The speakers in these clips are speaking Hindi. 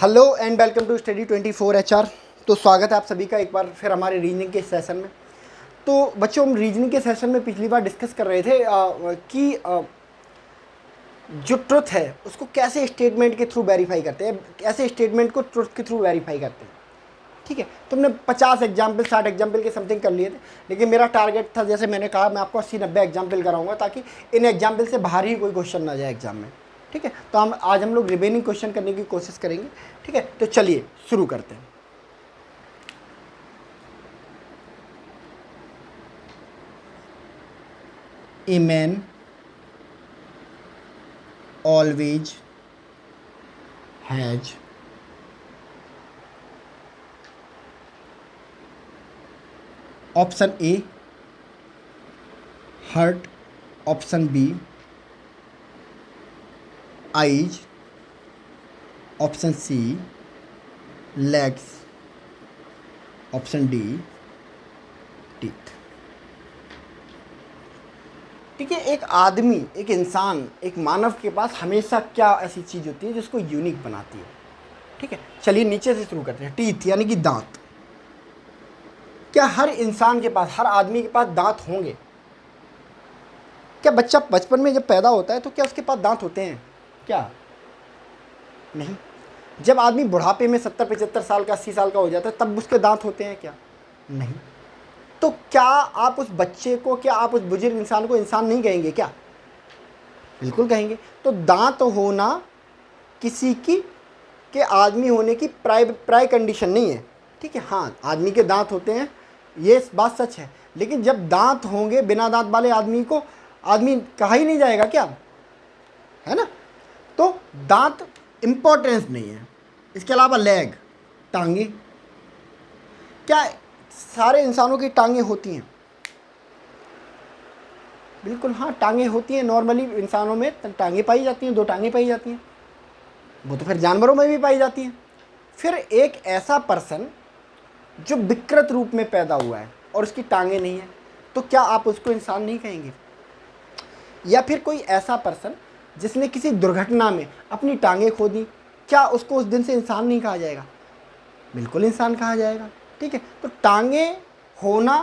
Hello and welcome to study 24 HR. तो स्वागत है आप सभी का एक बार फिर हमारे रीजनिंग के सेशन में। तो बच्चों, हम रीजनिंग के सेशन में पिछली बार डिस्कस कर रहे थे कि जो ट्रुथ है उसको कैसे स्टेटमेंट के थ्रू वेरीफाई करते हैं, कैसे स्टेटमेंट को ट्रुथ के थ्रू वेरीफाई करते हैं। ठीक है, तुमने 50 एग्जाम्पल 60 एग्जाम्पल के समथिंग कर लिए थे, लेकिन मेरा टारगेट था, जैसे मैंने कहा, मैं आपको 80-90 एग्जाम्पल कराऊंगा ताकि इन एग्जाम्पल से बाहर ही कोई क्वेश्चन ना जाए एग्जाम में। ठीक है, तो आज हम लोग रिमेनिंग क्वेश्चन करने की कोशिश करेंगे। ठीक है, तो चलिए शुरू करते हैं। A man always has option A heart, option B eyes, option C legs, option D teeth. ठीक है, एक आदमी, एक इंसान, एक मानव के पास हमेशा क्या ऐसी चीज़ होती है जिसको यूनिक बनाती है। ठीक है, चलिए नीचे से शुरू करते हैं। टीथ यानी कि दांत। क्या हर इंसान के पास, हर आदमी के पास दांत होंगे? क्या बच्चा बचपन में जब पैदा होता है तो क्या उसके पास दांत होते हैं? क्या नहीं। जब आदमी बुढ़ापे में 70-75 साल का, 80 साल का हो जाता है, तब उसके दांत होते हैं? क्या नहीं। तो क्या आप उस बच्चे को, क्या आप उस बुजुर्ग इंसान को इंसान नहीं कहेंगे? क्या बिल्कुल कहेंगे। तो दांत होना किसी की के आदमी होने की प्राय कंडीशन नहीं है। ठीक है, हाँ, आदमी के दांत होते हैं, ये बात सच है, लेकिन जब दांत होंगे, बिना दांत वाले आदमी को आदमी कहा ही नहीं जाएगा क्या? है ना? तो दांत इंपॉर्टेंस नहीं है। इसके अलावा लेग, टांगे। क्या सारे इंसानों की टांगे होती हैं? बिल्कुल हाँ, टांगे होती हैं। नॉर्मली इंसानों में टांगे पाई जाती हैं, 2 टांगे पाई जाती हैं। वो तो फिर जानवरों में भी पाई जाती हैं। फिर एक ऐसा पर्सन जो विकृत रूप में पैदा हुआ है और उसकी टांगे नहीं है, तो क्या आप उसको इंसान नहीं कहेंगे? या फिर कोई ऐसा पर्सन जिसने किसी दुर्घटना में अपनी टांगे खो दी, क्या उसको उस दिन से इंसान नहीं कहा जाएगा? बिल्कुल इंसान कहा जाएगा। ठीक है, तो टांगे होना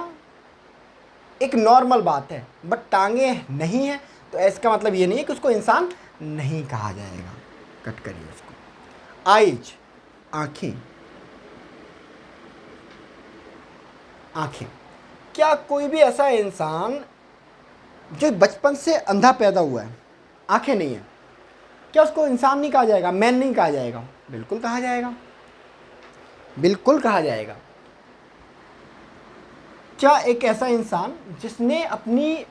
एक नॉर्मल बात है, बट टांगे नहीं है तो इसका मतलब ये नहीं है कि उसको इंसान नहीं कहा जाएगा। कट करिए उसको। आइज, आंखें। आंखें। क्या कोई भी ऐसा इंसान जो बचपन से अंधा पैदा हुआ है, आंखें नहीं है, क्या उसको इंसान नहीं कहा जाएगा, मैन नहीं कहा जाएगा? बिल्कुल कहा जाएगा, बिल्कुल कहा जाएगा। क्या एक ऐसा इंसान जिसने अपनी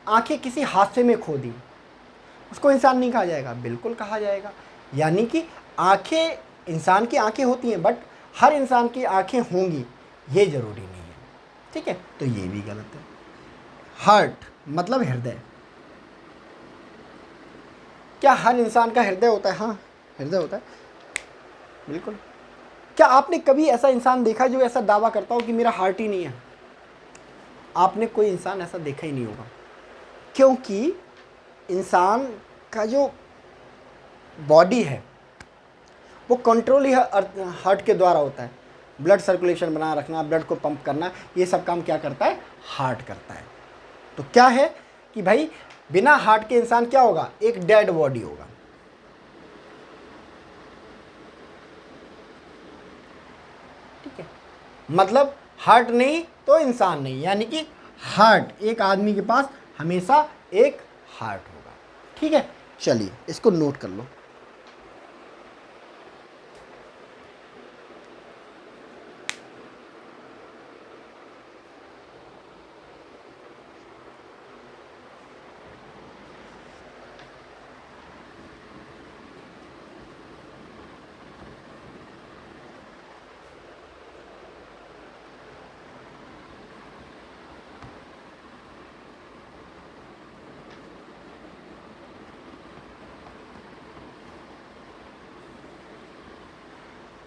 आंखें किसी हादसे में खो दी, उसको इंसान नहीं कहा जाएगा? बिल्कुल कहा जाएगा। यानी कि आंखें, इंसान की आंखें होती हैं, बट हर इंसान की आंखें होंगी ये जरूरी नहीं है। ठीक है, तो ये भी गलत है। हार्ट मतलब हृदय। क्या हर इंसान का हृदय होता है? हाँ, हृदय होता है, बिल्कुल। क्या आपने कभी ऐसा इंसान देखा जो ऐसा दावा करता हो कि मेरा हार्ट ही नहीं है? आपने कोई इंसान ऐसा देखा ही नहीं होगा, क्योंकि इंसान का जो बॉडी है वो कंट्रोल ही हार्ट के द्वारा होता है। ब्लड सर्कुलेशन बना रखना, ब्लड को पंप करना, ये सब काम क्या करता है? हार्ट करता है। तो क्या है कि भाई, बिना हार्ट के इंसान क्या होगा? एक डेड बॉडी होगा। ठीक है, मतलब हार्ट नहीं तो इंसान नहीं, यानी कि हार्ट, एक आदमी के पास हमेशा एक हार्ट होगा। ठीक है, चलिए इसको नोट कर लो।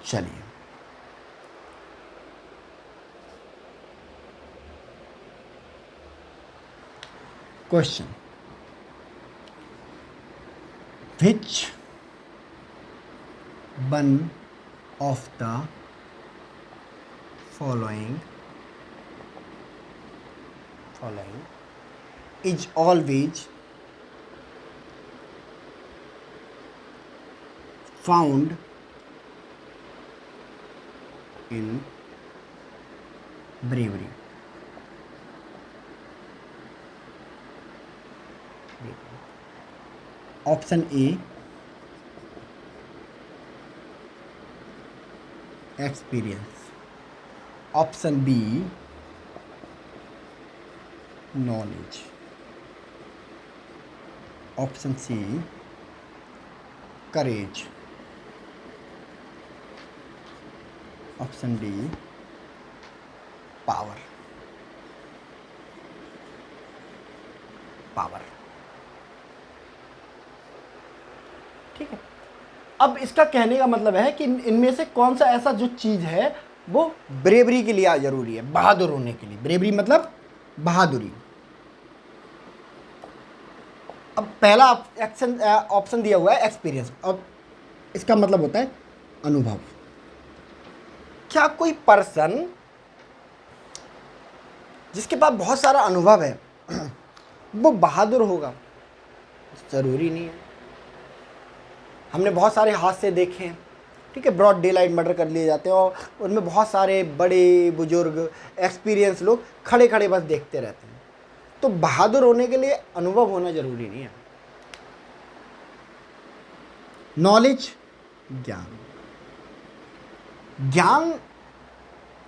चलिए, question, which one of the following is always found in bravery. Option A, experience. Option B, knowledge. Option C, courage. Option D, power. ठीक है। अब इसका कहने का मतलब है कि इनमें से कौन सा ऐसा जो चीज है वो ब्रेवरी के लिए जरूरी है, बहादुर होने के लिए। ब्रेवरी मतलब बहादुरी। अब पहला ऑप्शन दिया हुआ है एक्सपीरियंस। अब इसका मतलब होता है अनुभव। क्या कोई पर्सन जिसके पास बहुत सारा अनुभव है वो बहादुर होगा? जरूरी नहीं है। हमने बहुत सारे हादसे देखे हैं, ठीक है, ब्रॉड डे लाइट मर्डर कर लिए जाते हैं और उनमें बहुत सारे बड़े बुजुर्ग एक्सपीरियंस लोग खड़े खड़े बस देखते रहते हैं। तो बहादुर होने के लिए अनुभव होना जरूरी नहीं है। नॉलेज, ज्ञान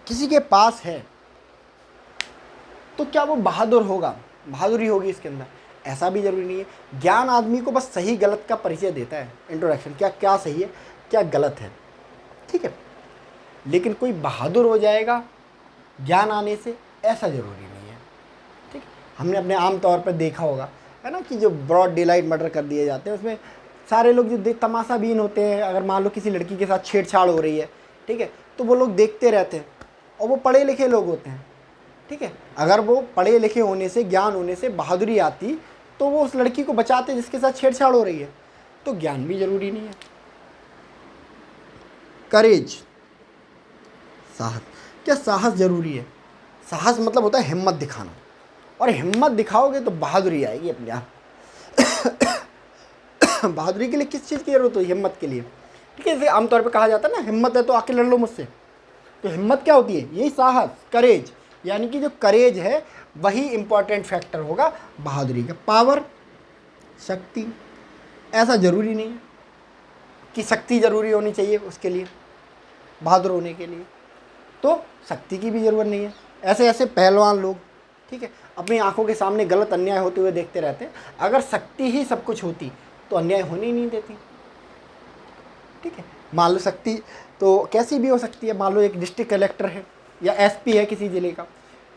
किसी के पास है तो क्या वो बहादुर होगा? बहादुरी होगी इसके अंदर? ऐसा भी जरूरी नहीं है। ज्ञान आदमी को बस सही गलत का परिचय देता है, इंट्रोडक्शन, क्या क्या सही है क्या गलत है, ठीक है। लेकिन कोई बहादुर हो जाएगा ज्ञान आने से, ऐसा जरूरी नहीं है, ठीक। हमने अपने आम तौर पर देखा होगा, है ना, कि जो ब्रॉड डे लाइट मर्डर कर दिए जाते हैं उसमें सारे लोग जो तमाशा बीन होते हैं। अगर मान लो किसी लड़की के साथ छेड़छाड़ हो रही है, ठीक है, तो वो लोग देखते रहते हैं और वो पढ़े लिखे लोग होते हैं, ठीक है। अगर वो पढ़े लिखे होने से, ज्ञान होने से बहादुरी आती तो वो उस लड़की को बचाते जिसके साथ छेड़छाड़ हो रही है। तो ज्ञान भी जरूरी नहीं है। करेज, साहस, क्या साहस जरूरी है? साहस मतलब होता है हिम्मत दिखाना, और हिम्मत दिखाओगे तो बहादुरी आएगी अपने आप। बहादुरी के लिए किस चीज़ की जरूरत है? हिम्मत के लिए, ठीक है। जैसे आमतौर पे कहा जाता है ना, हिम्मत है तो आके लड़ लो मुझसे। तो हिम्मत क्या होती है? यही साहस, करेज, यानी कि जो करेज है वही इंपॉर्टेंट फैक्टर होगा बहादुरी का। पावर, शक्ति, ऐसा जरूरी नहीं है कि शक्ति जरूरी होनी चाहिए उसके लिए, बहादुर होने के लिए। तो शक्ति की भी जरूरत नहीं है। ऐसे ऐसे पहलवान लोग, ठीक है, अपनी आंखों के सामने गलत अन्याय होते हुए देखते रहते हैं। अगर शक्ति ही सब कुछ होती तो अन्याय होने ही नहीं देती, ठीक है। मान लो शक्ति तो कैसी भी हो सकती है। मान लो एक डिस्ट्रिक्ट कलेक्टर है या एसपी है किसी ज़िले का,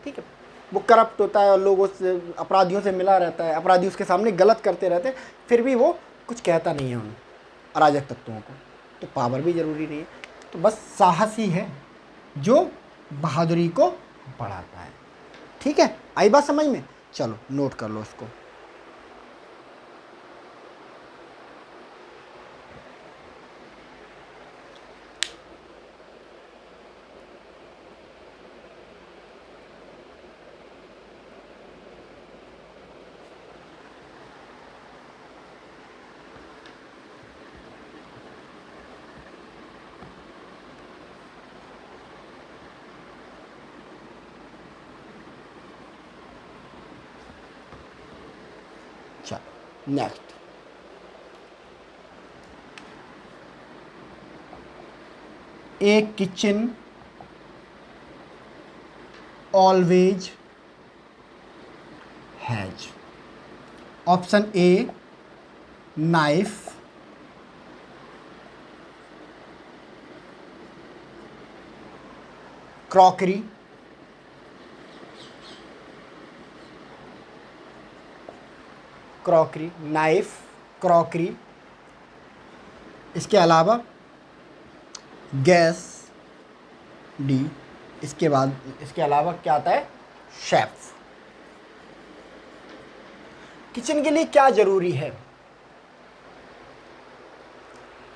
ठीक है, वो करप्ट होता है और लोगों से, अपराधियों से मिला रहता है, अपराधी उसके सामने गलत करते रहते हैं, फिर भी वो कुछ कहता नहीं है उन अराजक तत्वों को। तो पावर भी ज़रूरी नहीं है। तो बस साहस ही है जो बहादुरी को बढ़ाता है, ठीक है। आई बात समझ में? चलो नोट कर लो इसको। चलो next, A kitchen always has. Option a knife, crockery, knife, crockery, इसके अलावा गैस, डी, इसके बाद इसके अलावा क्या आता है? शेफ। किचन के लिए क्या जरूरी है?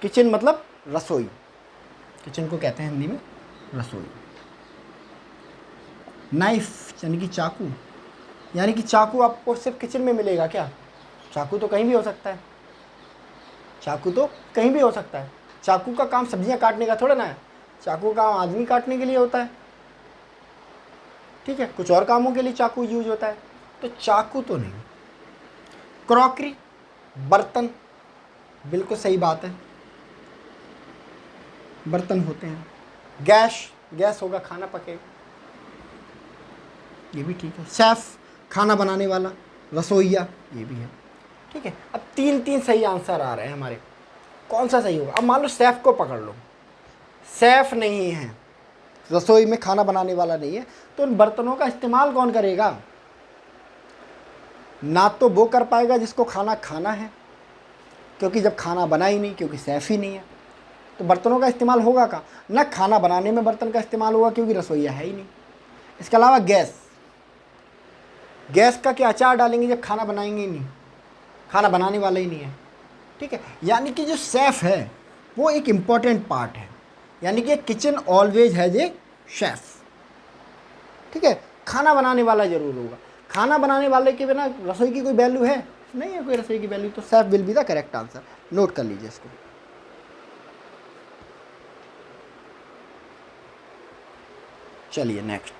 किचन मतलब रसोई, किचन को कहते हैं हिंदी में रसोई। नाइफ यानी कि चाकू, यानी कि चाकू आपको सिर्फ किचन में मिलेगा क्या? चाकू तो कहीं भी हो सकता है, चाकू तो कहीं भी हो सकता है। चाकू का काम सब्जियां काटने का थोड़ा ना है, चाकू का काम आदमी काटने के लिए होता है, ठीक है, कुछ और कामों के लिए चाकू यूज होता है, तो चाकू तो नहीं। क्रॉकरी, बर्तन, बिल्कुल सही बात है, बर्तन होते हैं। गैस, गैस होगा, खाना पकेगा, ये भी ठीक है। शेफ, खाना बनाने वाला, रसोइया, ये भी है, ठीक है। अब तीन तीन सही आंसर आ रहे हैं हमारे, कौन सा सही होगा? अब मान लो शेफ को पकड़ लो, शेफ नहीं है, रसोई में खाना बनाने वाला नहीं है, तो उन बर्तनों का इस्तेमाल कौन करेगा? ना तो वो कर पाएगा जिसको खाना खाना है, क्योंकि जब खाना बना ही नहीं, क्योंकि शेफ ही नहीं है, तो बर्तनों का इस्तेमाल होगा कहाँ? ना खाना बनाने में बर्तन का इस्तेमाल होगा, क्योंकि रसोईया है ही नहीं। इसके अलावा गैस, गैस का क्या अचार डालेंगे जब खाना बनाएंगे ही नहीं, खाना बनाने वाला ही नहीं है, ठीक है। यानी कि जो शेफ है वो एक इम्पॉर्टेंट पार्ट है, यानी कि kitchen always has A chef, ठीक है। खाना बनाने वाला जरूर होगा, खाना बनाने वाले के बिना रसोई की कोई वैल्यू है नहीं है, कोई रसोई की वैल्यू, तो chef will be the correct answer. Note कर लीजिए इसको। चलिए next.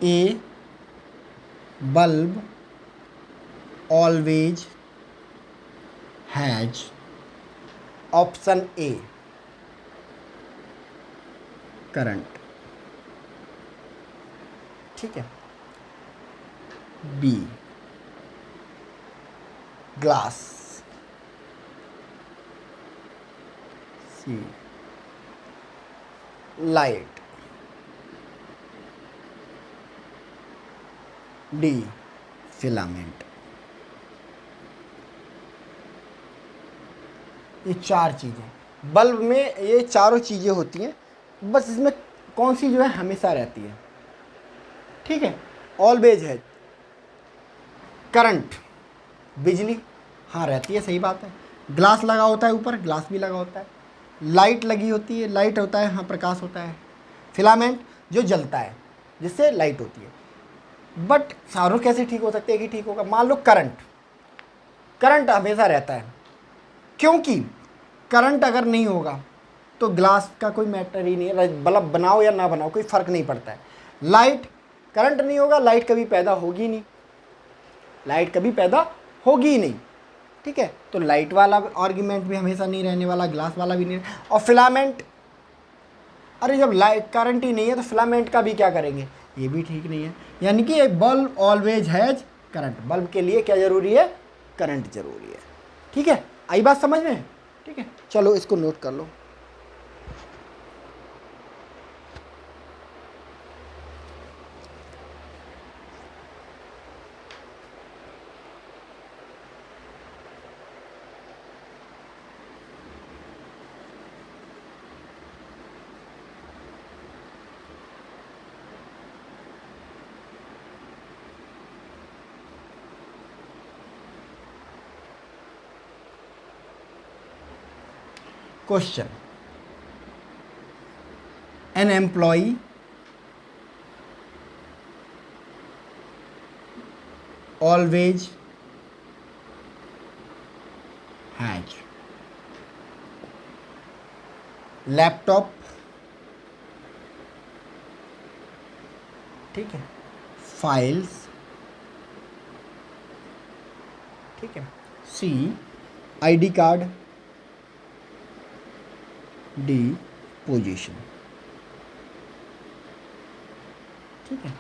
A bulb always has, option A current, ठीक है। बी ग्लास, सी लाइट, डी फिलामेंट। ये चार चीज़ें बल्ब में, ये चारों चीज़ें होती हैं, बस इसमें कौन सी जो है हमेशा रहती है, ठीक है। ऑलवेज है करंट, बिजली, हाँ रहती है, सही बात है। ग्लास लगा होता है ऊपर, ग्लास भी लगा होता है। लाइट लगी होती है, लाइट होता है, हाँ प्रकाश होता है। फिलामेंट जो जलता है जिससे लाइट होती है। बट चारों कैसे ठीक हो सकते हैं कि ठीक होगा? मान लो करंट, करंट हमेशा रहता है, क्योंकि करंट अगर नहीं होगा तो ग्लास का कोई मैटर ही नहीं है, बल्ब बनाओ या ना बनाओ कोई फ़र्क नहीं पड़ता है। लाइट, करंट नहीं होगा, लाइट कभी पैदा होगी नहीं, लाइट कभी पैदा होगी ही नहीं, ठीक है। तो लाइट वाला आर्ग्यूमेंट भी हमेशा नहीं रहने वाला, ग्लास वाला भी नहीं। और फिलामेंट, अरे जब लाइट करंट ही नहीं है तो फिलामेंट का भी क्या करेंगे? ये भी ठीक नहीं है। यानी कि एक bulb always has current, bulb के लिए क्या जरूरी है? करंट जरूरी है, ठीक है। आई बात समझ में? ठीक है, चलो इसको नोट कर लो। Question, an employee always has laptop, ठीक है, फाइल्स, ठीक है, C ID card, D position, ठीक है।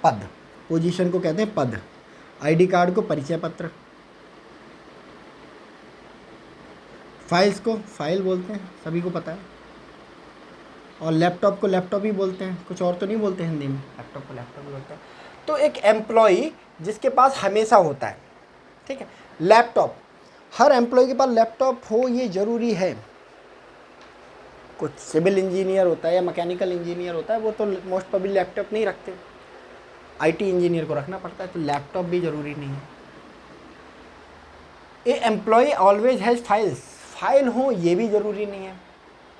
पद, पोजीशन को कहते हैं पद, आईडी कार्ड को परिचय पत्र, फाइल्स को फाइल बोलते हैं, सभी को पता है। और लैपटॉप को लैपटॉप ही बोलते हैं, कुछ और तो नहीं बोलते हिंदी में, लैपटॉप को लैपटॉप ही बोलते हैं। तो एक एम्प्लॉई जिसके पास हमेशा होता है, ठीक है, लैपटॉप, हर एम्प्लॉय के पास लैपटॉप हो ये ज़रूरी है। कुछ सिविल इंजीनियर होता है या मैकेनिकल इंजीनियर होता है, वो तो मोस्ट प्रोबेबली लैपटॉप नहीं रखते, आईटी इंजीनियर को रखना पड़ता है, तो लैपटॉप भी ज़रूरी नहीं है। A employee always has files, file हो ये भी ज़रूरी नहीं है,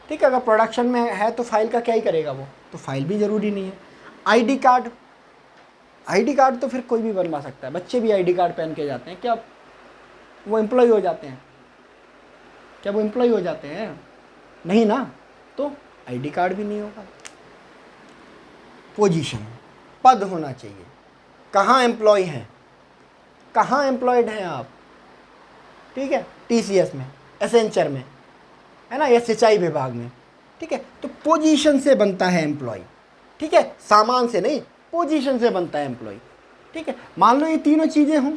ठीक है। अगर प्रोडक्शन में है तो फाइल का क्या ही करेगा वो, तो फाइल भी ज़रूरी नहीं है। आईडी कार्ड, आईडी कार्ड तो फिर कोई भी बनवा सकता है, बच्चे भी आईडी कार्ड पहन के जाते हैं, क्या वो एम्प्लॉय हो जाते हैं? क्या वो एम्प्लॉय हो जाते हैं? नहीं ना, तो आईडी कार्ड भी नहीं होगा। पोजीशन, पद होना चाहिए, कहाँ एम्प्लॉय हैं, कहाँ एम्प्लॉयड हैं आप, ठीक है, टीसीएस में, एसेंचर में, है ना, या सिंचाई विभाग में, ठीक है। तो पोजीशन से बनता है एम्प्लॉय, ठीक है, सामान से नहीं, पोजीशन से बनता है एम्प्लॉय, ठीक है। मान लो ये तीनों चीज़ें हों,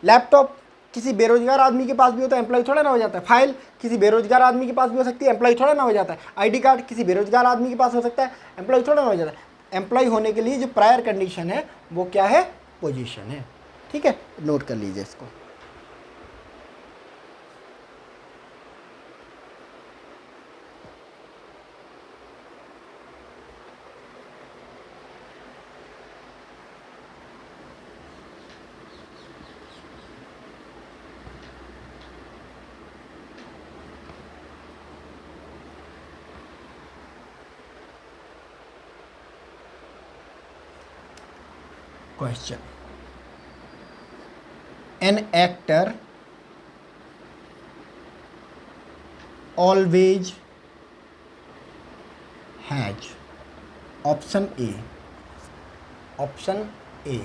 लैपटॉप किसी बेरोजगार आदमी के पास भी होता है, एम्प्लॉय थोड़ा ना हो जाता है। फाइल किसी बेरोजगार आदमी के पास भी हो सकती है, एम्प्लॉय थोड़ा ना हो जाता है। आईडी कार्ड किसी बेरोजगार आदमी के पास हो सकता है, एम्प्लॉय थोड़ा ना हो जाता है। एम्प्लॉय होने के लिए जो प्रायर कंडीशन है वो क्या है? पोजीशन है, ठीक है, नोट कर लीजिए इसको। Question. An actor always has option A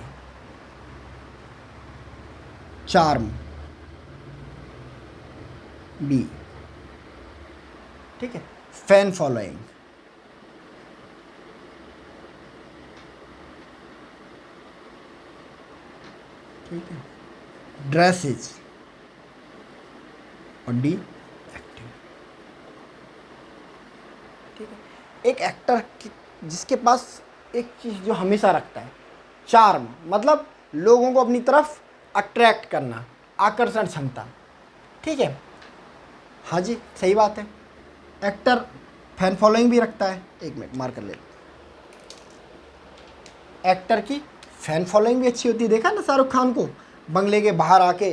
charm, B, ठीक है, फैन फॉलोइंग, ठीक है, ड्रेसेस, और डी, एक्टिंग, ठीक है। एक एक्टर जिसके पास एक चीज़ जो हमेशा रखता है, चार्म, मतलब लोगों को अपनी तरफ अट्रैक्ट करना, आकर्षण क्षमता, ठीक है, हाँ जी सही बात है। एक्टर फैन फॉलोइंग भी रखता है, एक मिनट मार कर ले, एक्टर की फैन फॉलोइंग भी अच्छी होती है। देखा ना शाहरुख खान को बंगले के बाहर आके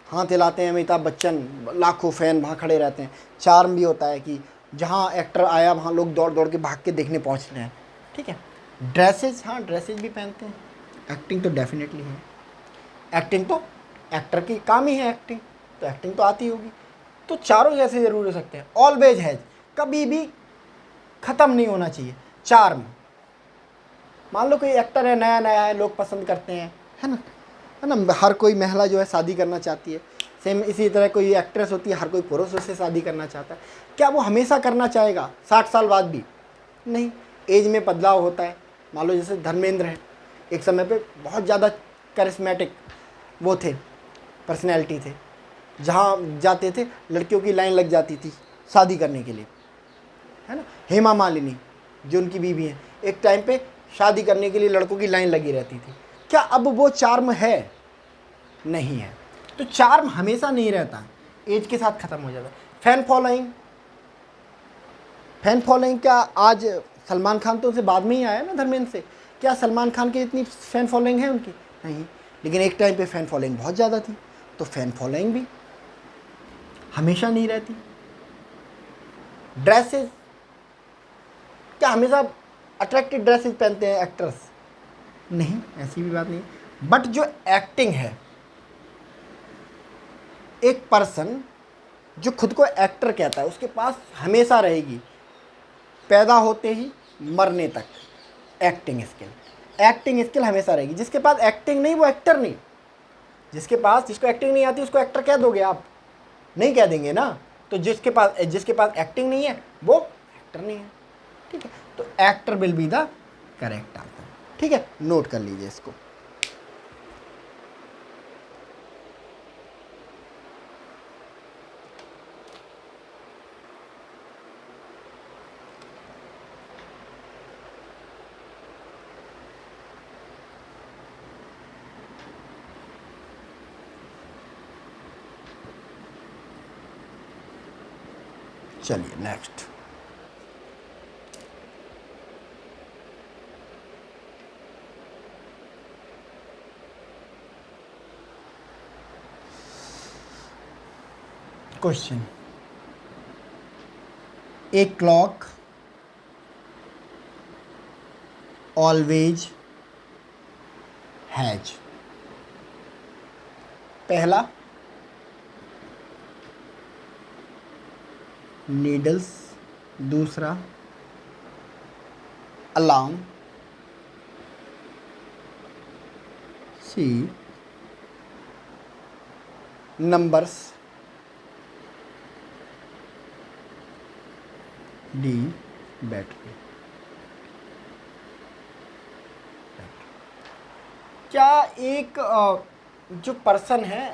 हाथ हिलाते हैं, अमिताभ बच्चन, लाखों फैन वहाँ खड़े रहते हैं। चार्म भी होता है कि जहाँ एक्टर आया वहाँ लोग दौड़ दौड़ के भाग के देखने पहुँच रहे हैं, ठीक है। ड्रेसेस, हाँ ड्रेसेस भी पहनते हैं। एक्टिंग तो डेफिनेटली है, एक्टिंग तो एक्टर की काम ही है एक्टिंग, तो एक्टिंग तो आती होगी। तो चारों जैसे ज़रूर हो सकते हैं। ऑलवेज हैज, कभी भी ख़त्म नहीं होना चाहिए। चार्म, मान लो कोई एक्टर है, नया नया है, लोग पसंद करते हैं, है ना, हर कोई महिला जो है शादी करना चाहती है। सेम इसी तरह कोई एक्ट्रेस होती है, हर कोई पुरुष उससे शादी करना चाहता है। क्या वो हमेशा करना चाहेगा 60 साल बाद भी? नहीं, एज में बदलाव होता है। मान लो जैसे धर्मेंद्र है, एक समय पे बहुत ज़्यादा करिस्मेटिक वो थे, पर्सनैलिटी थे, जहाँ जाते थे लड़कियों की लाइन लग जाती थी शादी करने के लिए, है ना। हेमा मालिनी जो उनकी बीवी हैं, एक टाइम पे शादी करने के लिए लड़कों की लाइन लगी रहती थी। क्या अब वो चार्म है? नहीं है। तो चार्म हमेशा नहीं रहता, एज के साथ ख़त्म हो जाता है। फैन फॉलोइंग, फैन फॉलोइंग क्या आज सलमान खान तो उनसे बाद में ही आया ना, धर्मेंद्र से, क्या सलमान खान की इतनी फ़ैन फॉलोइंग है उनकी? नहीं, लेकिन एक टाइम पे फ़ैन फॉलोइंग बहुत ज़्यादा थी। तो फ़ैन फॉलोइंग भी हमेशा नहीं रहती। ड्रेसेस, क्या हमेशा अट्रैक्टिव ड्रेसेस पहनते हैं एक्टर्स? नहीं, ऐसी भी बात नहीं। बट जो एक्टिंग है, एक पर्सन जो खुद को एक्टर कहता है उसके पास हमेशा रहेगी, पैदा होते ही मरने तक। एक्टिंग स्किल, एक्टिंग स्किल हमेशा रहेगी। जिसके पास एक्टिंग नहीं वो एक्टर नहीं। जिसको एक्टिंग नहीं आती उसको एक्टर कह दोगे आप? नहीं कह देंगे ना। तो जिसके पास एक्टिंग नहीं है वो एक्टर नहीं है, ठीक है। तो actor will be the correct answer, ठीक है, नोट कर लीजिए इसको। चलिए next. Question, a clock always has. पहला, नीडल्स। दूसरा, अलार्म। सी, नंबर्स। D, battery. क्या एक जो पर्सन है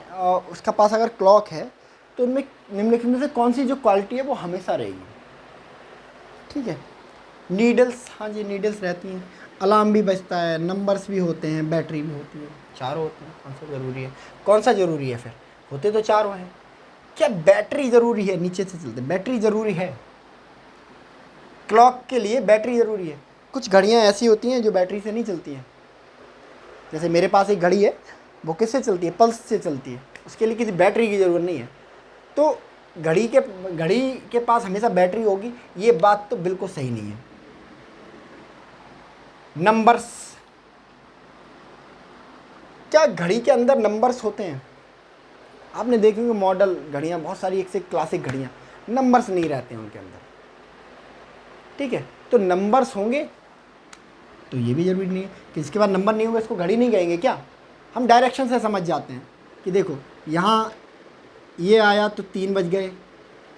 उसका पास अगर क्लॉक है तो उनमें निम्नलिखित में से कौन सी जो क्वालिटी है वो हमेशा रहेगी? ठीक है, नीडल्स, हाँ जी नीडल्स रहती हैं, अलार्म भी बजता है, नंबर्स भी होते हैं, बैटरी भी होती है, चारों होते हैं। कौन सा ज़रूरी है? कौन सा ज़रूरी है? फिर होते तो चारों हैं। क्या बैटरी ज़रूरी है? नीचे से चलते, बैटरी ज़रूरी है। क्लॉक के लिए बैटरी ज़रूरी है। कुछ घड़ियाँ ऐसी होती हैं जो बैटरी से नहीं चलती हैं। जैसे मेरे पास एक घड़ी है, वो किससे चलती है? पल्स से चलती है, उसके लिए किसी बैटरी की ज़रूरत नहीं है। तो घड़ी के पास हमेशा बैटरी होगी, ये बात तो बिल्कुल सही नहीं है। नंबर्स, क्या घड़ी के अंदर नंबर्स होते हैं? आपने देखे होंगे मॉडल घड़ियाँ बहुत सारी, एक से क्लासिक घड़ियाँ, नंबर्स नहीं रहते हैं उनके अंदर। ठीक है, तो नंबर्स होंगे तो ये भी जरूरी नहीं है कि इसके बाद नंबर नहीं होगा इसको घड़ी नहीं कहेंगे क्या? हम डायरेक्शन से समझ जाते हैं कि देखो यहाँ ये आया तो 3 बज गए,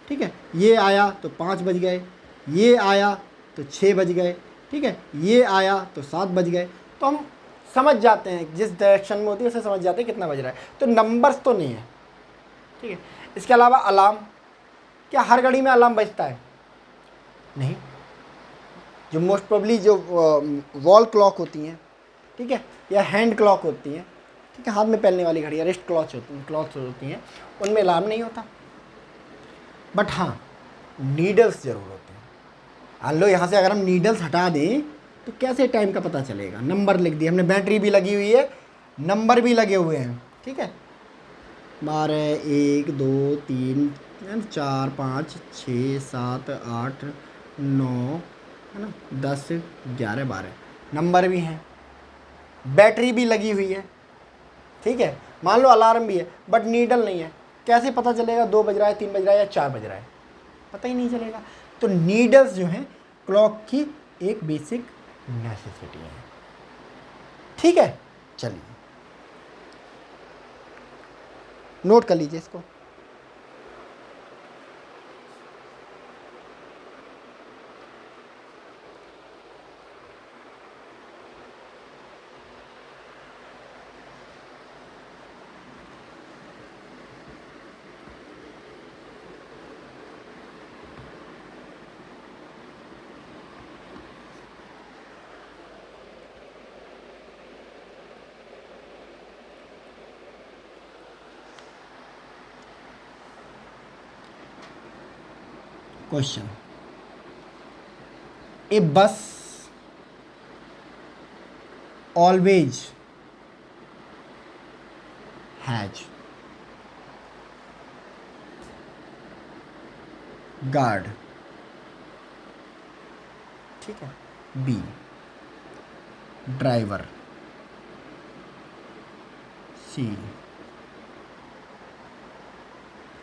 ठीक है, ये आया तो 5 बज गए, ये आया तो 6 बज गए, ठीक है, ये आया तो 7 बज गए। तो हम समझ जाते हैं, जिस डायरेक्शन में होती है उसे समझ जाते हैं कितना बज रहा है। तो नंबर्स तो नहीं है। ठीक है, इसके अलावा अलार्म, क्या हर घड़ी में अलार्म बजता है? नहीं। जो मोस्ट प्रोबेबली जो वॉल क्लॉक होती हैं, ठीक है, या हैंड क्लॉक होती हैं, ठीक है, हाथ में पहनने वाली घड़ियाँ, रिस्ट क्लॉथ होती हैं, उनमें अलार्म नहीं होता। बट हाँ, नीडल्स ज़रूर होते हैं। मान लो यहाँ से अगर हम नीडल्स हटा दें तो कैसे टाइम का पता चलेगा? नंबर लिख दिए हमने, बैटरी भी लगी हुई है, नंबर भी लगे हुए हैं, ठीक है, 12, 1, 2, 3, 4, 5, 6, 7, 8, 9, है ना, 10, 11, 12 नंबर भी हैं, बैटरी भी लगी हुई है, ठीक है, मान लो अलार्म भी है, बट नीडल नहीं है। कैसे पता चलेगा 2 बज रहा है, 3 बज रहा है या 4 बज रहा है? पता ही नहीं चलेगा। तो नीडल्स जो हैं क्लॉक की एक बेसिक नेसेसिटी है। ठीक है, चलिए नोट कर लीजिए इसको। क्वेश्चन, ए बस ऑलवेज हैज गार्ड। ठीक है, B driver, C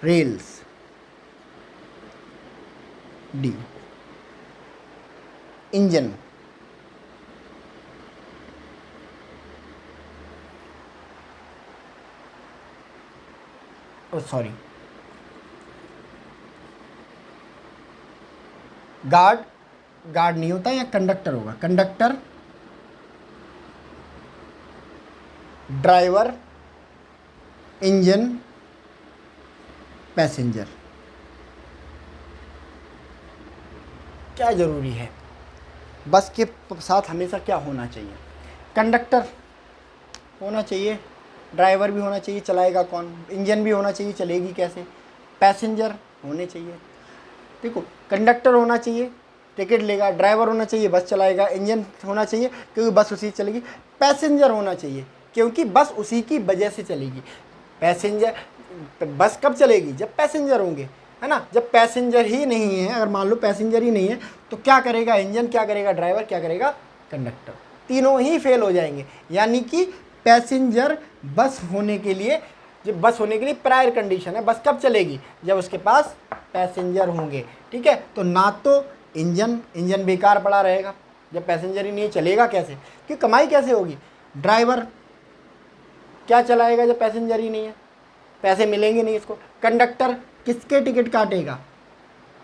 rails, D engine. Sorry, guard नहीं होता, या कंडक्टर होगा, कंडक्टर, ड्राइवर, इंजन, पैसेंजर। क्या जरूरी है बस के साथ? हमेशा क्या होना चाहिए? कंडक्टर होना चाहिए, ड्राइवर भी होना चाहिए, चलाएगा कौन? इंजन भी होना चाहिए, चलेगी कैसे? पैसेंजर होने चाहिए। देखो, कंडक्टर होना चाहिए, टिकट लेगा, ड्राइवर होना चाहिए, बस चलाएगा, इंजन होना चाहिए क्योंकि बस उसी से चलेगी, पैसेंजर होना चाहिए क्योंकि बस उसी की वजह से चलेगी। पैसेंजर, बस कब चलेगी? जब पैसेंजर होंगे, है ना। जब पैसेंजर ही नहीं है, अगर मान लो पैसेंजर ही नहीं है, तो क्या करेगा इंजन, क्या करेगा ड्राइवर, क्या करेगा कंडक्टर? तीनों ही फेल हो जाएंगे। यानी कि पैसेंजर बस होने के लिए, जब बस होने के लिए प्रायर कंडीशन है, बस कब चलेगी? जब उसके पास पैसेंजर होंगे। ठीक है, तो ना तो इंजन बेकार पड़ा रहेगा, जब पैसेंजर ही नहीं चलेगा कैसे, कि कमाई कैसे होगी? ड्राइवर क्या चलाएगा जब पैसेंजर ही नहीं है, पैसे मिलेंगे नहीं इसको। कंडक्टर किसके टिकट काटेगा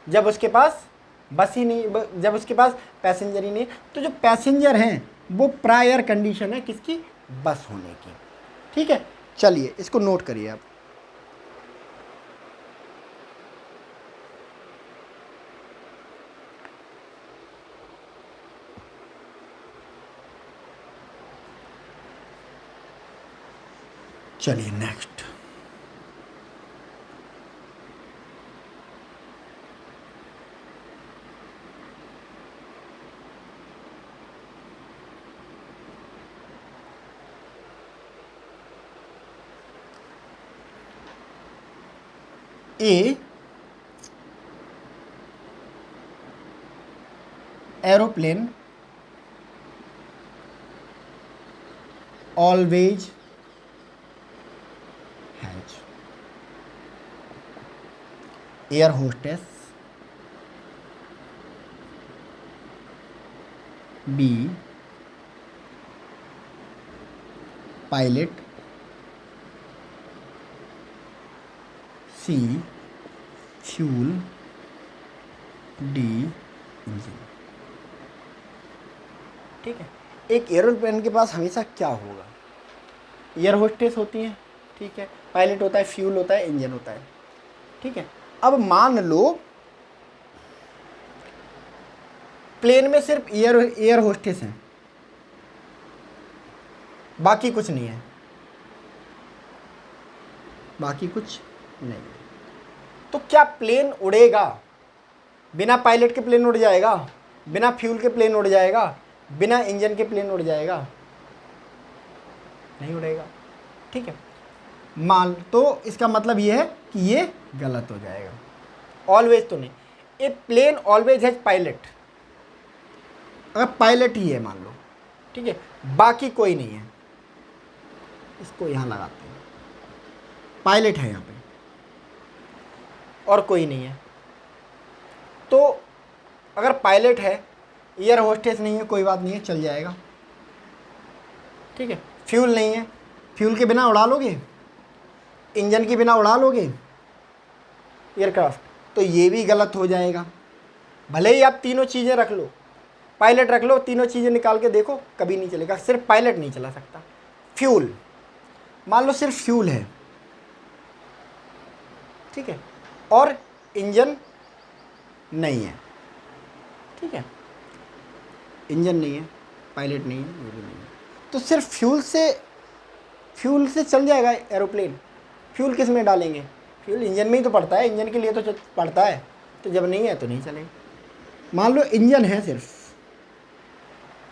जब उसके पास बस ही नहीं, जब उसके पास पैसेंजर ही नहीं है। तो जो पैसेंजर हैं वो प्रायर कंडीशन है किसकी? बस होने की। ठीक है, चलिए इसको नोट करिए आप। चलिए next, a aeroplane always has, air hostess B pilot C fuel D engine. ठीक है, एक एरोप्लेन के पास हमेशा क्या होगा? एयर होस्टेस होती है, ठीक है, पायलट होता है, फ्यूल होता है, इंजन होता है। ठीक है, अब मान लो प्लेन में सिर्फ एयर होस्टेस हैं, बाकी कुछ नहीं है, बाकी कुछ नहीं। तो क्या प्लेन उड़ेगा? बिना पायलट के प्लेन उड़ जाएगा? बिना फ्यूल के प्लेन उड़ जाएगा? बिना इंजन के प्लेन उड़ जाएगा? नहीं उड़ेगा। ठीक है, मान तो इसका मतलब ये है कि ये गलत हो जाएगा। ऑलवेज तो नहीं, ए प्लेन ऑलवेज हैज पायलट, अगर पायलट ही है मान लो, ठीक है, बाकी कोई नहीं है, इसको यहां लगाते हैं, पायलट है यहां पे और कोई नहीं है, तो अगर पायलट है, एयर होस्टेस नहीं है, कोई बात नहीं है, चल जाएगा। ठीक है, फ्यूल नहीं है, फ्यूल के बिना उड़ा लोगे? इंजन के बिना उड़ा लोगे एयरक्राफ्ट? तो ये भी गलत हो जाएगा। भले ही आप तीनों चीज़ें रख लो, पायलट रख लो, तीनों चीज़ें निकाल के देखो, कभी नहीं चलेगा, सिर्फ पायलट नहीं चला सकता। फ्यूल, मान लो सिर्फ फ्यूल है, ठीक है, और इंजन नहीं है, ठीक है, इंजन नहीं है, पायलट नहीं है, ये भी नहीं है, तो सिर्फ फ्यूल से चल जाएगा एरोप्लेन। फ्यूल किस में डालेंगे? फ्यूल इंजन में ही तो पड़ता है, इंजन के लिए तो पड़ता है, तो जब नहीं है तो नहीं चलेगा। मान लो इंजन है सिर्फ,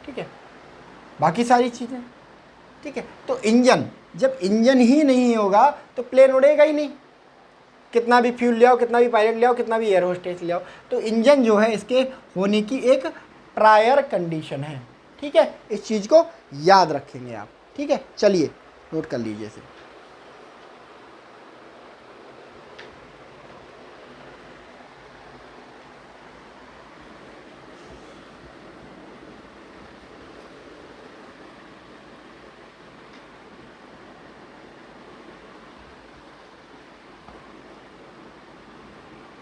ठीक है, बाकी सारी चीज़ें, ठीक है, तो इंजन, जब इंजन ही नहीं होगा तो प्लेन उड़ेगा ही नहीं, कितना भी फ्यूल ले आओ, कितना भी पायलट ले आओ, कितना भी एयर होस्टेस ले आओ, तो इंजन जो है इसके होने की एक प्रायर कंडीशन है। ठीक है, इस चीज़ को याद रखेंगे आप। ठीक है, चलिए नोट कर लीजिए इसे।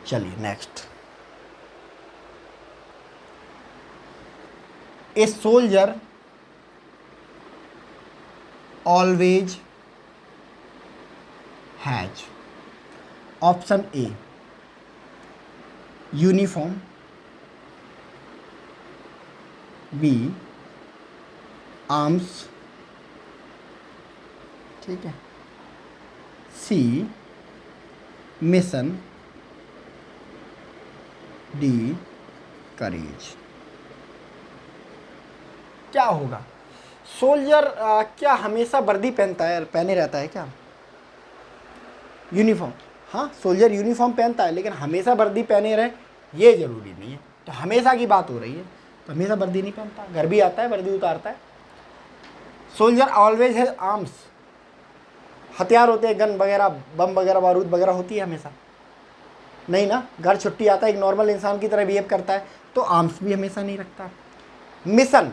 चलिए next, a soldier always has, option A uniform, B arms, ठीक है, सी मिशन, डी करेज। क्या होगा? सोल्जर क्या हमेशा वर्दी पहने रहता है क्या? यूनिफॉर्म। हाँ, सोल्जर यूनिफॉर्म पहनता है, लेकिन हमेशा वर्दी पहने रहे ये जरूरी नहीं है। तो हमेशा की बात हो रही है, तो हमेशा वर्दी नहीं पहनता, घर भी आता है वर्दी उतारता है। सोल्जर ऑलवेज हैज आर्म्स, हथियार होते हैं, गन वगैरह, बम वगैरह, बारूद वगैरह होती है हमेशा? नहीं ना। घर छुट्टी आता है, एक नॉर्मल इंसान की तरह बिहेव करता है, तो आर्म्स भी हमेशा नहीं रखता। मिशन,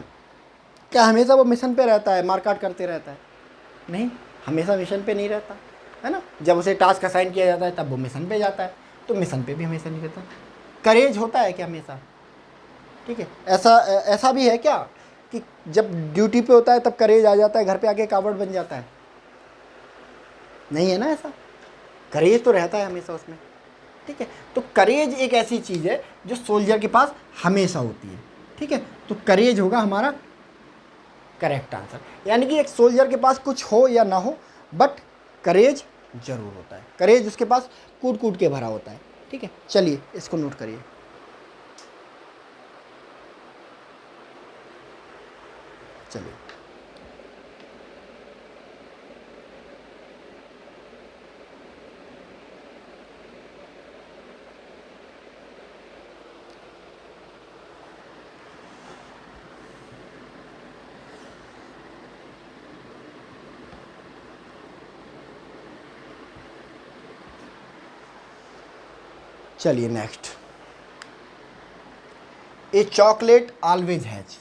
क्या हमेशा वो मिशन पे रहता है, मारकाट करते रहता है? नहीं, हमेशा मिशन पे नहीं रहता है ना। जब उसे टास्क असाइन किया जाता है तब वो मिशन पे जाता है, तो मिशन पे भी हमेशा नहीं रहता। करेज होता है क्या हमेशा? ठीक है, ऐसा ऐसा भी है क्या कि जब ड्यूटी पे होता है तब करेज आ जाता है, घर पे आके कावड़ बन जाता है? नहीं है ना ऐसा। करेज तो रहता है हमेशा उसमें। ठीक है, तो करेज एक ऐसी चीज़ है जो सोल्जर के पास हमेशा होती है। ठीक है, तो करेज होगा हमारा करेक्ट आंसर। यानी कि एक सोल्जर के पास कुछ हो या ना हो, बट करेज जरूर होता है। करेज उसके पास कूट कूट के भरा होता है। ठीक है, चलिए इसको नोट करिए। चलिए, चलिए next. A chocolate always has,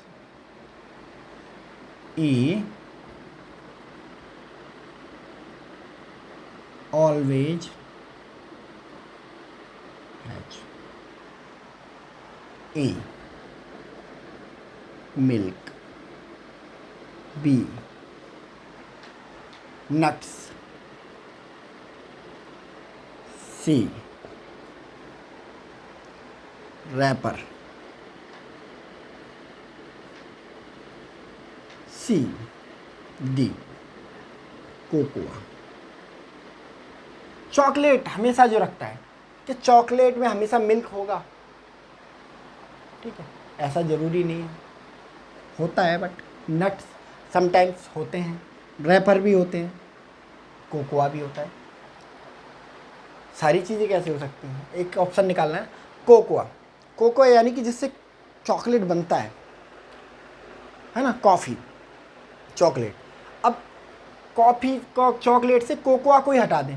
a always has, A milk, B nuts, C wrapper, C D cocoa. Chocolate हमेशा जो रखता है, कि चॉकलेट में हमेशा मिल्क होगा? ठीक है, ऐसा ज़रूरी नहीं है, होता है बट नट्स समटाइम्स होते हैं, रैपर भी होते हैं, कोकोआ भी होता है। सारी चीज़ें कैसे हो सकती हैं? एक ऑप्शन निकालना है, कोकोआ। कोकोआ यानी कि जिससे चॉकलेट बनता है ना, कॉफ़ी चॉकलेट। अब कॉफ़ी को चॉकलेट से कोकोआ को ही हटा दें,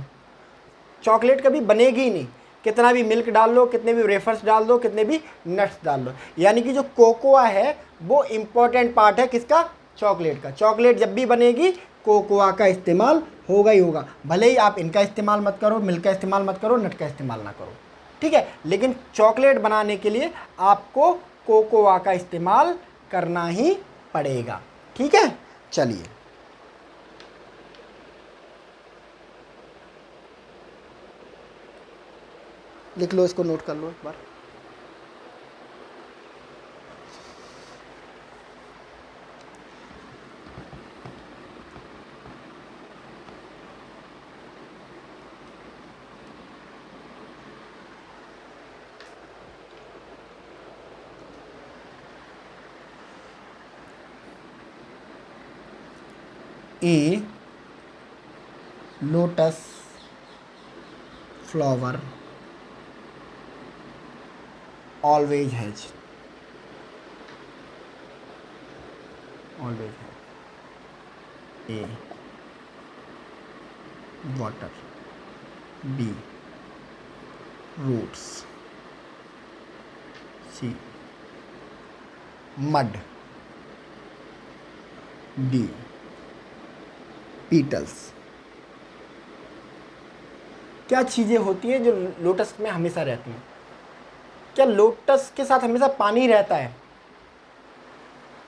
चॉकलेट कभी बनेगी ही नहीं। कितना भी मिल्क डाल लो, कितने भी वेफर्स डाल दो, कितने भी नट्स डाल लो, यानी कि जो कोकोआ है वो इम्पोर्टेंट पार्ट है किसका? चॉकलेट का। चॉकलेट जब भी बनेगी कोकोआ का इस्तेमाल होगा ही होगा, भले ही आप इनका इस्तेमाल मत करो, मिल्क का इस्तेमाल मत करो, नट का इस्तेमाल ना करो। ठीक है, लेकिन चॉकलेट बनाने के लिए आपको कोकोआ का इस्तेमाल करना ही पड़ेगा। ठीक है, चलिए लिख लो, इसको नोट कर लो एक बार। A lotus flower always has, always has, A water, B roots, C mud, D petals। क्या चीज़ें होती हैं जो लोटस में हमेशा रहती हैं? क्या लोटस के साथ हमेशा पानी रहता है?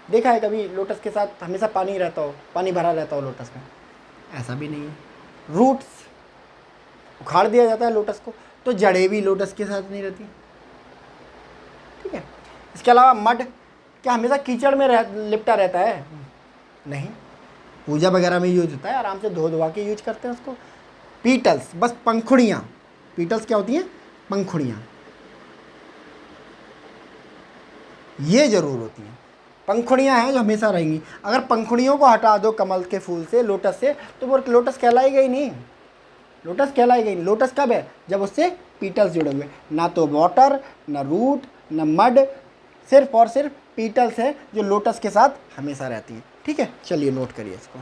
देखा है कभी लोटस के साथ हमेशा पानी रहता हो, पानी भरा रहता हो लोटस में? ऐसा भी नहीं है। रूट्स, उखाड़ दिया जाता है लोटस को, तो जड़ें भी लोटस के साथ नहीं रहती। ठीक है, इसके अलावा मड, क्या हमेशा कीचड़ में लिपटा रहता है? नहीं, पूजा वगैरह में यूज होता है, आराम से धो धोवा के यूज करते हैं उसको। पीटल्स, बस पंखुड़ियाँ। पीटल्स क्या होती हैं? पंखुड़ियाँ। ये ज़रूर होती हैं। पंखुड़ियाँ हैं जो हमेशा रहेंगी। अगर पंखुड़ियों को हटा दो कमल के फूल से, लोटस से, तो वो लोटस कहलाएगा ही नहीं। लोटस कहलाएगा ही नहीं। लोटस कब है? जब उससे पीटल्स जुड़े हुए, ना तो वाटर, ना रूट, ना मड, सिर्फ और सिर्फ पीटल्स है जो लोटस के साथ हमेशा रहती हैं। ठीक है, चलिए नोट करिए इसको।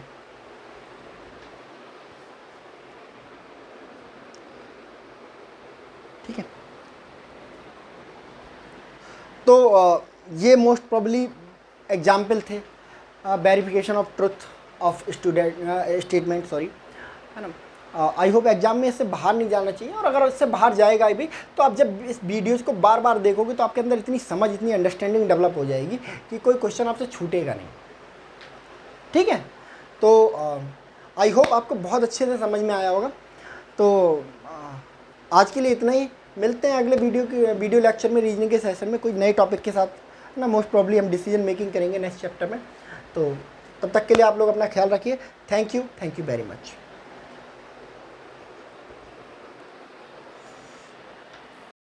ठीक है, तो ये मोस्ट प्रोबेबली एग्जाम्पल थे verification of truth of statement, sorry, है ना। आई होप एग्जाम में इससे बाहर नहीं जाना चाहिए, और अगर इससे बाहर जाएगा भी तो आप जब इस वीडियोस को बार बार देखोगे तो आपके अंदर इतनी समझ, इतनी अंडरस्टैंडिंग डेवलप हो जाएगी कि कोई क्वेश्चन आपसे छूटेगा नहीं। ठीक है, तो आई होप आपको बहुत अच्छे से समझ में आया होगा। तो आज के लिए इतना ही। मिलते हैं अगले वीडियो लेक्चर में, रीजनिंग के सेशन में, कोई नए टॉपिक के साथ ना। मोस्ट प्रॉब्ली हम डिसीजन मेकिंग करेंगे नेक्स्ट चैप्टर में। तो तब तक के लिए आप लोग अपना ख्याल रखिए। Thank you very much.